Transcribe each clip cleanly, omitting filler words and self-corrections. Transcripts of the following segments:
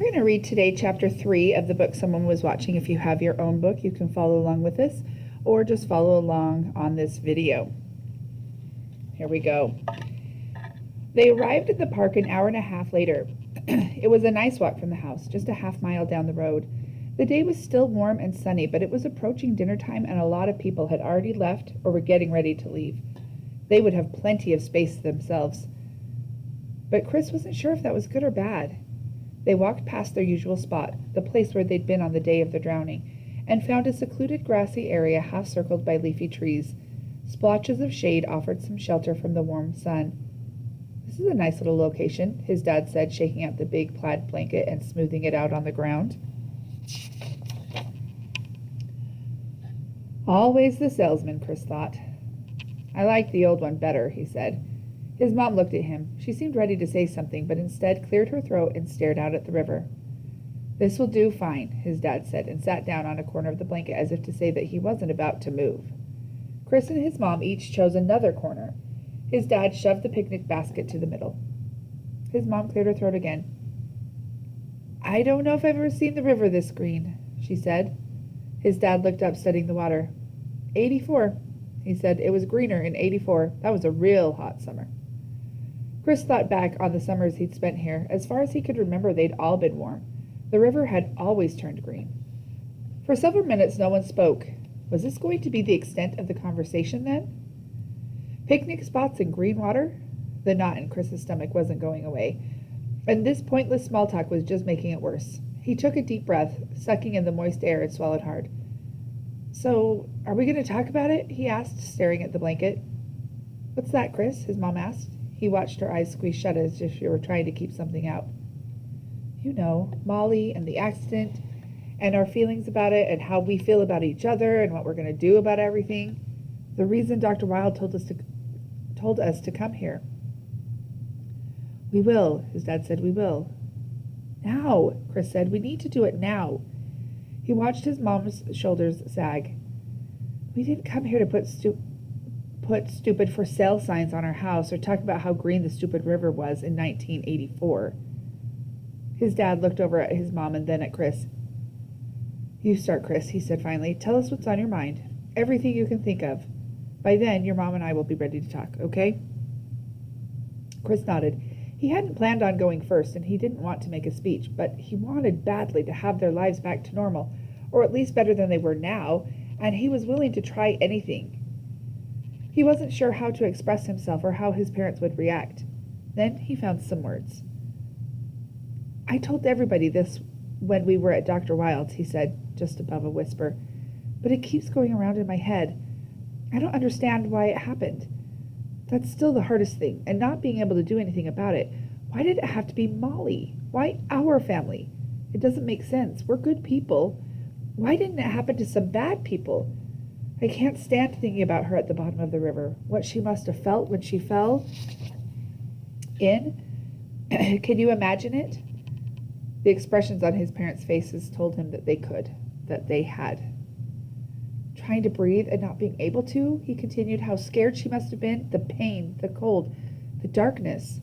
We're going to read today chapter 3 of the book Someone Was Watching. If you have your own book, you can follow along with us or just follow along on this video. Here we go. They arrived at the park an hour and a half later. It was a nice walk from the house, just a half-mile down the road. The day was still warm and sunny, but it was approaching dinner time and a lot of people had already left or were getting ready to leave. They would have plenty of space themselves. But Chris wasn't sure if that was good or bad. They walked past their usual spot, the place where they'd been on the day of the drowning, and found a secluded grassy area half circled by leafy trees. Splotches of shade offered some shelter from the warm sun. "This is a nice little location," his dad said, shaking out the big plaid blanket and smoothing it out on the ground. Always the salesman, Chris thought. "I like the old one better," he said. His mom looked at him. She seemed ready to say something, but instead cleared her throat and stared out at the river. "This will do fine," his dad said, and sat down on a corner of the blanket as if to say that he wasn't about to move. Chris and his mom each chose another corner. His dad shoved the picnic basket to the middle. His mom cleared her throat again. "I don't know if I've ever seen the river this green," she said. His dad looked up, studying the water. "84, he said. "It was greener in 84. That was a real hot summer." Chris thought back on the summers he'd spent here. As far as he could remember, they'd all been warm. The river had always turned green. For several minutes, no one spoke. Was this going to be the extent of the conversation, then? Picnic spots and green water? The knot in Chris's stomach wasn't going away, and this pointless small talk was just making it worse. He took a deep breath, sucking in the moist air, and swallowed hard. "So, are we going to talk about it?" he asked, staring at the blanket. "What's that, Chris?" his mom asked. He watched her eyes squeeze shut as if she were trying to keep something out. "You know, Molly and the accident, and our feelings about it, and how we feel about each other, and what we're going to do about everything. The reason Dr. Wilde told us to come here." "We will," his dad said. "We will." "Now," Chris said. "We need to do it now." He watched his mom's shoulders sag. "We didn't come here to put stupid for sale signs on our house or talk about how green the stupid river was in 1984. His dad looked over at his mom and then at Chris. "You start, Chris," he said finally. "Tell us what's on your mind. Everything you can think of. By then, your mom and I will be ready to talk, okay?" Chris nodded. He hadn't planned on going first, and he didn't want to make a speech, but he wanted badly to have their lives back to normal, or at least better than they were now, and he was willing to try anything. He wasn't sure how to express himself or how his parents would react. Then he found some words. "I told everybody this when we were at Dr. Wilde's," he said, just above a whisper, "but it keeps going around in my head. I don't understand why it happened. That's still the hardest thing, and not being able to do anything about it. Why did it have to be Molly? Why our family? It doesn't make sense. We're good people. Why didn't it happen to some bad people? I can't stand thinking about her at the bottom of the river, what she must have felt when she fell in. Can you imagine it?" The expressions on his parents' faces told him that they could, that they had. "Trying to breathe and not being able to," he continued. "How scared she must have been. The pain, the cold, the darkness."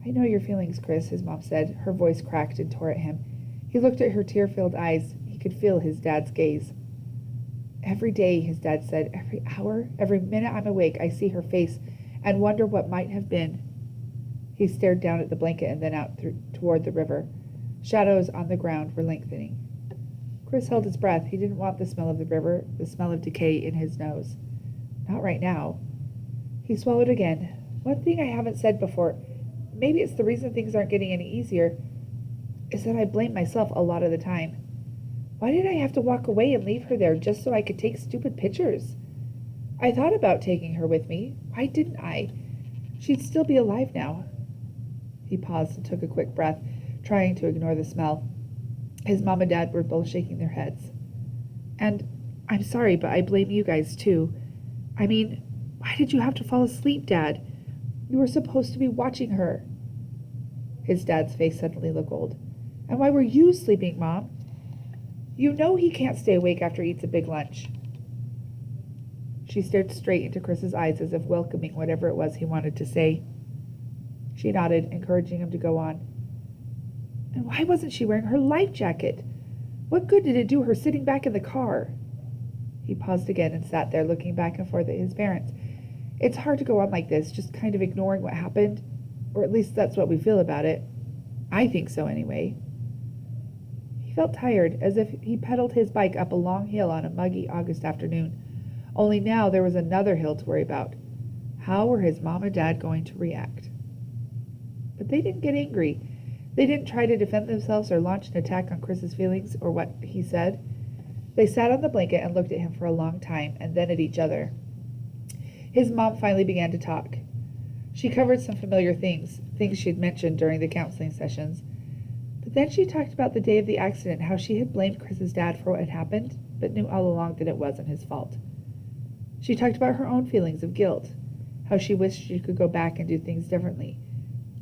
"I know your feelings, Chris," his mom said. Her voice cracked and tore at him. He looked at her tear-filled eyes. He could feel his dad's gaze. "Every day," his dad said, "every hour, every minute I'm awake, I see her face and wonder what might have been." He stared down at the blanket and then out toward the river. Shadows on the ground were lengthening. Chris held his breath. He didn't want the smell of the river, the smell of decay in his nose. Not right now. He swallowed again. "One thing I haven't said before, maybe it's the reason things aren't getting any easier, is that I blame myself a lot of the time. Why did I have to walk away and leave her there just so I could take stupid pictures? I thought about taking her with me. Why didn't I? She'd still be alive now." He paused and took a quick breath, trying to ignore the smell. His mom and dad were both shaking their heads. "And I'm sorry, but I blame you guys too. I mean, why did you have to fall asleep, Dad? You were supposed to be watching her." His dad's face suddenly looked old. "And why were you sleeping, Mom? You know he can't stay awake after he eats a big lunch." She stared straight into Chris's eyes as if welcoming whatever it was he wanted to say. She nodded, encouraging him to go on. And why wasn't she wearing her life jacket? What good did it do her sitting back in the car? He paused again and sat there looking back and forth at his parents. It's hard to go on like this, just kind of ignoring what happened, or at least that's what we feel about it. I think so anyway. He felt tired, as if he pedaled his bike up a long hill on a muggy August afternoon. Only now there was another hill to worry about. How were his mom and dad going to react? But they didn't get angry. They didn't try to defend themselves or launch an attack on Chris's feelings or what he said. They sat on the blanket and looked at him for a long time, and then at each other. His mom finally began to talk. She covered some familiar things she'd mentioned during the counseling sessions. But then she talked about the day of the accident, how she had blamed Chris's dad for what had happened, but knew all along that it wasn't his fault. She talked about her own feelings of guilt, how she wished she could go back and do things differently,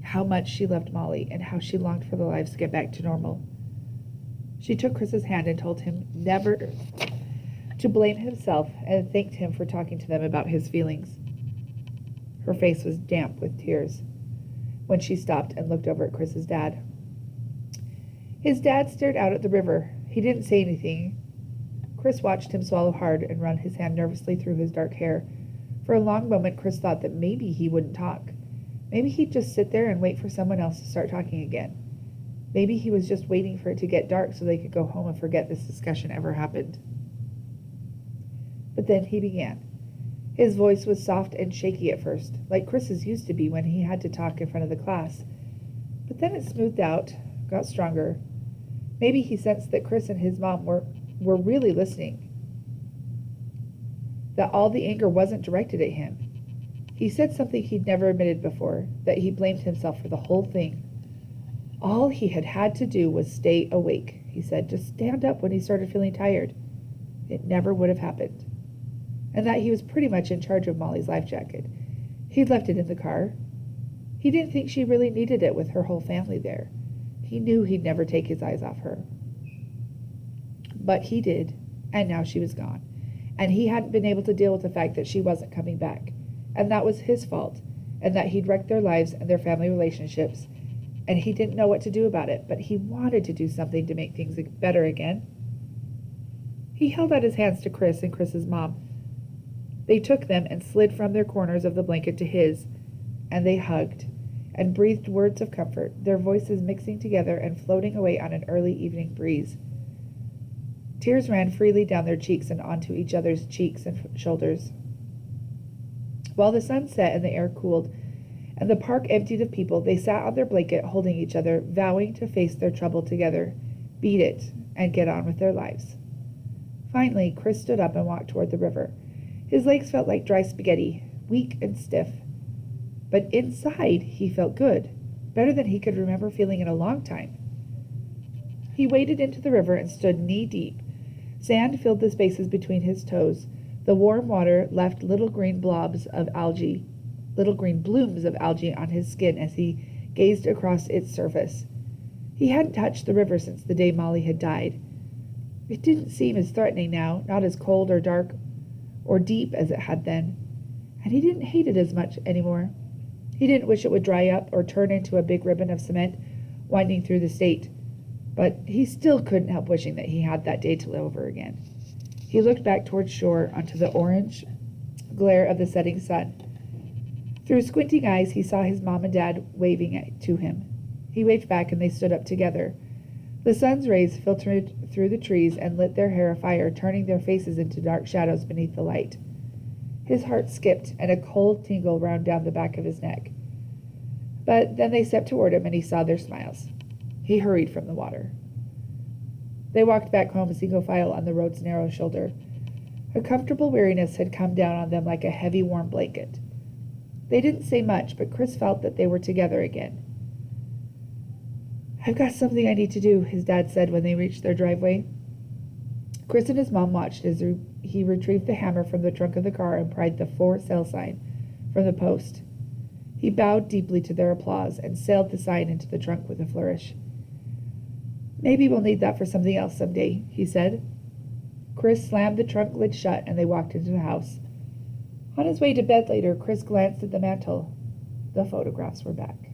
how much she loved Molly, and how she longed for their lives to get back to normal. She took Chris's hand and told him never to blame himself and thanked him for talking to them about his feelings. Her face was damp with tears when she stopped and looked over at Chris's dad. His dad stared out at the river. He didn't say anything. Chris watched him swallow hard and run his hand nervously through his dark hair. For a long moment, Chris thought that maybe he wouldn't talk. Maybe he'd just sit there and wait for someone else to start talking again. Maybe he was just waiting for it to get dark so they could go home and forget this discussion ever happened. But then he began. His voice was soft and shaky at first, like Chris's used to be when he had to talk in front of the class. But then it smoothed out, got stronger. Maybe he sensed that Chris and his mom were really listening, that all the anger wasn't directed at him. He said something he'd never admitted before, that he blamed himself for the whole thing. All he had had to do was stay awake, he said, just stand up when he started feeling tired. It never would have happened. And that he was pretty much in charge of Molly's life jacket. He'd left it in the car. He didn't think she really needed it with her whole family there. He knew he'd never take his eyes off her. But he did, and now she was gone. And he hadn't been able to deal with the fact that she wasn't coming back. And that was his fault, and that he'd wrecked their lives and their family relationships, and he didn't know what to do about it, but he wanted to do something to make things better again. He held out his hands to Chris and Chris's mom. They took them and slid from their corners of the blanket to his, and they hugged and breathed words of comfort, their voices mixing together and floating away on an early evening breeze. Tears ran freely down their cheeks and onto each other's cheeks and shoulders. While the sun set and the air cooled, and the park emptied of people, they sat on their blanket holding each other, vowing to face their trouble together, beat it, and get on with their lives. Finally, Chris stood up and walked toward the river. His legs felt like dry spaghetti, weak and stiff. But inside, he felt good, better than he could remember feeling in a long time. He waded into the river and stood knee-deep. Sand filled the spaces between his toes. The warm water left little green blooms of algae on his skin as he gazed across its surface. He hadn't touched the river since the day Molly had died. It didn't seem as threatening now, not as cold or dark or deep as it had then, and he didn't hate it as much anymore. He didn't wish it would dry up or turn into a big ribbon of cement winding through the state, but he still couldn't help wishing that he had that day to live over again. He looked back toward shore onto the orange glare of the setting sun. Through squinting eyes, he saw his mom and dad waving to him. He waved back, and they stood up together. The sun's rays filtered through the trees and lit their hair afire, turning their faces into dark shadows beneath the light. His heart skipped, and a cold tingle ran down the back of his neck. But then they stepped toward him, and he saw their smiles. He hurried from the water. They walked back home single file on the road's narrow shoulder. A comfortable weariness had come down on them like a heavy, warm blanket. They didn't say much, but Chris felt that they were together again. "I've got something I need to do," his dad said when they reached their driveway. Chris and his mom watched as he retrieved the hammer from the trunk of the car and pried the for sale sign from the post. He bowed deeply to their applause and sailed the sign into the trunk with a flourish. "Maybe we'll need that for something else someday," he said. Chris slammed the trunk lid shut, and they walked into the house. On his way to bed later, Chris glanced at the mantel. The photographs were back.